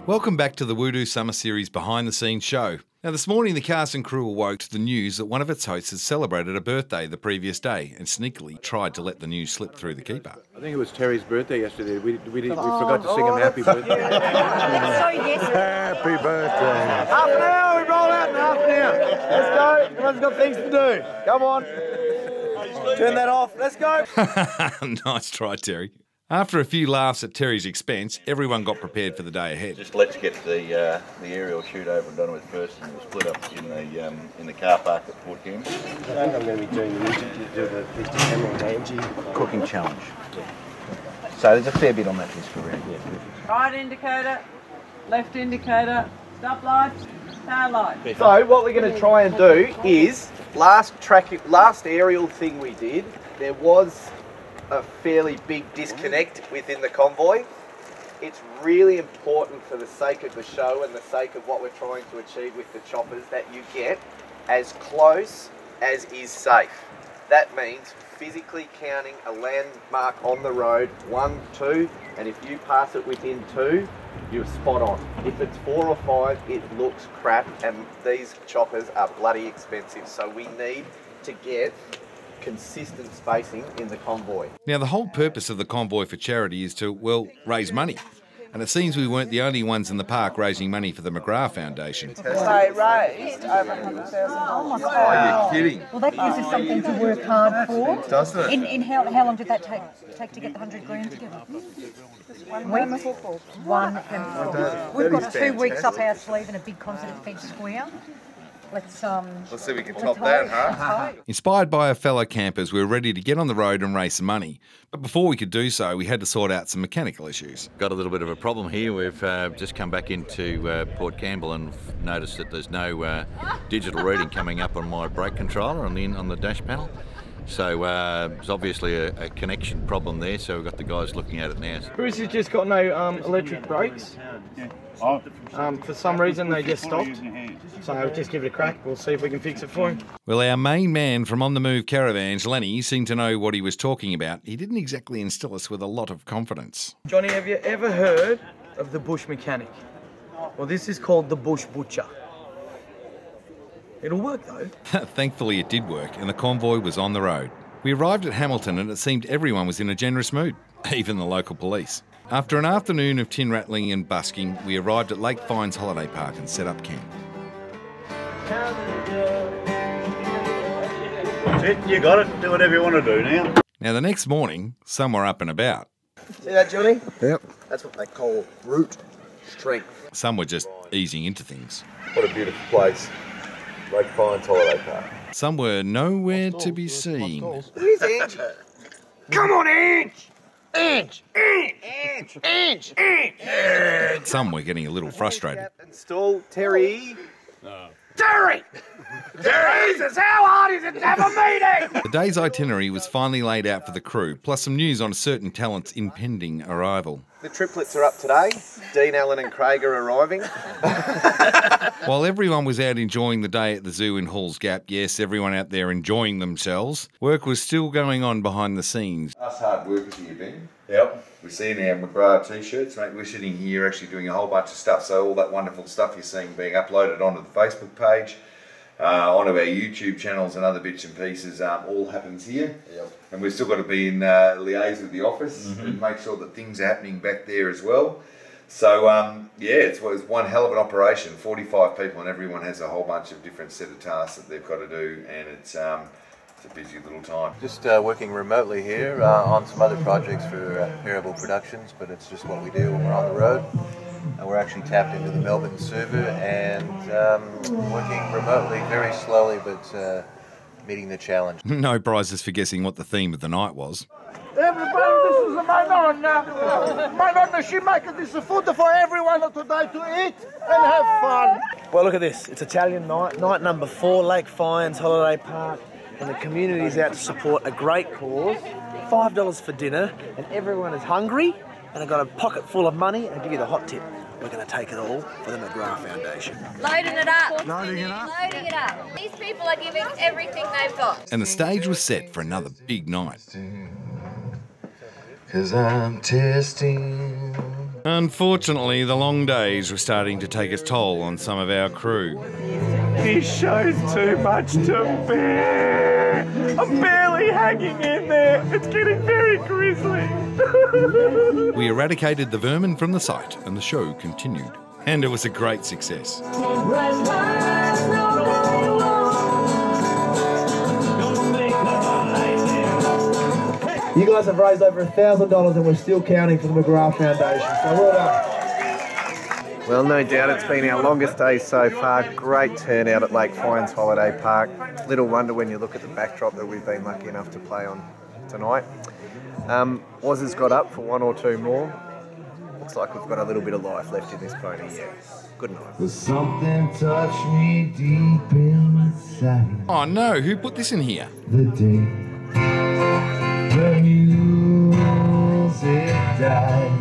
Welcome back to the WUDU Summer Series Behind the Scenes show. Now this morning the cast and crew awoke to the news that one of its hosts had celebrated a birthday the previous day and sneakily tried to let the news slip through the keeper. I think it was Terry's birthday yesterday. We forgot to sing him happy birthday. Happy birthday. Half an hour, we roll out in half an hour. Let's go. Everyone's got things to do. Come on. Turn that off. Let's go. Nice try, Terry. After a few laughs at Terry's expense, everyone got prepared for the day ahead. Just let's get the aerial shoot over and done with first, and we'll split up in the car park at Port Campbell. I think I'm going to be doing the 50 camera and Angie Cooking challenge. So there's a fair bit on that list around here. Right indicator, left indicator, stop light, tail light. So what we're going to try and do is, last aerial thing we did, there was a fairly big disconnect within the convoy. It's really important for the sake of the show and the sake of what we're trying to achieve with the choppers that you get as close as is safe. That means physically counting a landmark on the road, 1, 2, and if you pass it within 2, you're spot on. If it's 4 or 5, it looks crap, and these choppers are bloody expensive, so we need to get consistent spacing in the convoy. Now the whole purpose of the Convoy for charity is to, well, raise money. And it seems we weren't the only ones in the park raising money for the McGrath Foundation. So raised over $100,000. Oh my God. Are you kidding? Well, that gives us something to work hard for. Doesn't it? In how long did that take to get the 100 grand together? 1 game of football. One game of football. We've got 2 weeks up our sleeve and a big concert at Fence Square. Let's see if we can top that, huh? Inspired by our fellow campers, we were ready to get on the road and raise some money. But before we could do so, we had to sort out some mechanical issues. Got a little bit of a problem here. We've just come back into Port Campbell and noticed that there's no digital reading coming up on my brake controller on the dash panel. So there's obviously a connection problem there, so we've got the guys looking at it now. Bruce has just got no electric brakes. For some reason they just stopped. So I'll just give it a crack. We'll see if we can fix it for him. Well, our main man from On The Move Caravans, Lenny, seemed to know what he was talking about. He didn't exactly instill us with a lot of confidence. Johnny, have you ever heard of the bush mechanic? Well, this is called the bush butcher. It'll work though. Thankfully it did work and the convoy was on the road. We arrived at Hamilton and it seemed everyone was in a generous mood, even the local police. After an afternoon of tin rattling and busking, we arrived at Lake Fynes Holiday Park and set up camp. That's it, you got it. Do whatever you want to do now. Now the next morning, some were up and about. See that, Johnny? Yep. That's what they call root strength. Some were just easing into things. What a beautiful place. Lake Fynes Holiday Park. Some were nowhere to be seen. Who's Angie? Come on, Ange! Ange! Ange! Ange! Ange! Some were getting a little frustrated. Install Terry. Terry! Jesus, how hard is it to have a meeting? The day's itinerary was finally laid out for the crew, plus some news on a certain talent's impending arrival. The triplets are up today. Dean, Allen and Craig are arriving. While everyone was out enjoying the day at the zoo in Halls Gap, yes, everyone out there enjoying themselves, work was still going on behind the scenes. Us hard workers here, Ben. Yep. We're seeing our McGrath t-shirts, mate. We're sitting here actually doing a whole bunch of stuff. So all that wonderful stuff you're seeing being uploaded onto the Facebook page, onto our YouTube channels and other bits and pieces, all happens here. Yep. And we've still got to be in liaise with the office and make sure that things are happening back there as well. So yeah, it was one hell of an operation. 45 people and everyone has a whole bunch of different set of tasks that they've got to do, and it's a busy little time. Just working remotely here on some other projects for Parable Productions, but it's just what we do when we're on the road. We're actually tapped into the Melbourne server and working remotely very slowly, but meeting the challenge. No prizes for guessing what the theme of the night was. Everybody, this is my nonna. My nonna, she makes this food for everyone today to eat and have fun. Well, look at this. It's Italian night. Night number 4, Lake Fynes Holiday Park. And the community's out to support a great cause. $5 for dinner, and everyone is hungry, and they've got a pocket full of money, and I'll give you the hot tip. We're going to take it all for the McGrath Foundation. Loading it up. Loading it up. Loading it up. These people are giving everything they've got. And the stage was set for another big night. 'Cause I'm testing. Unfortunately, the long days were starting to take its toll on some of our crew. This show's too much to bear. I'm barely hanging in there. It's getting very grisly. We eradicated the vermin from the site and the show continued. And it was a great success. You guys have raised over $1,000 and we're still counting for the McGrath Foundation, so well done. Well, no doubt it's been our longest day so far. Great turnout at Lake Fynes Holiday Park. Little wonder when you look at the backdrop that we've been lucky enough to play on tonight. Waz's got up for one or two more. Looks like we've got a little bit of life left in this pony yet. Good night. But something touched me deep inside. Oh no, who put this in here? The day the music died.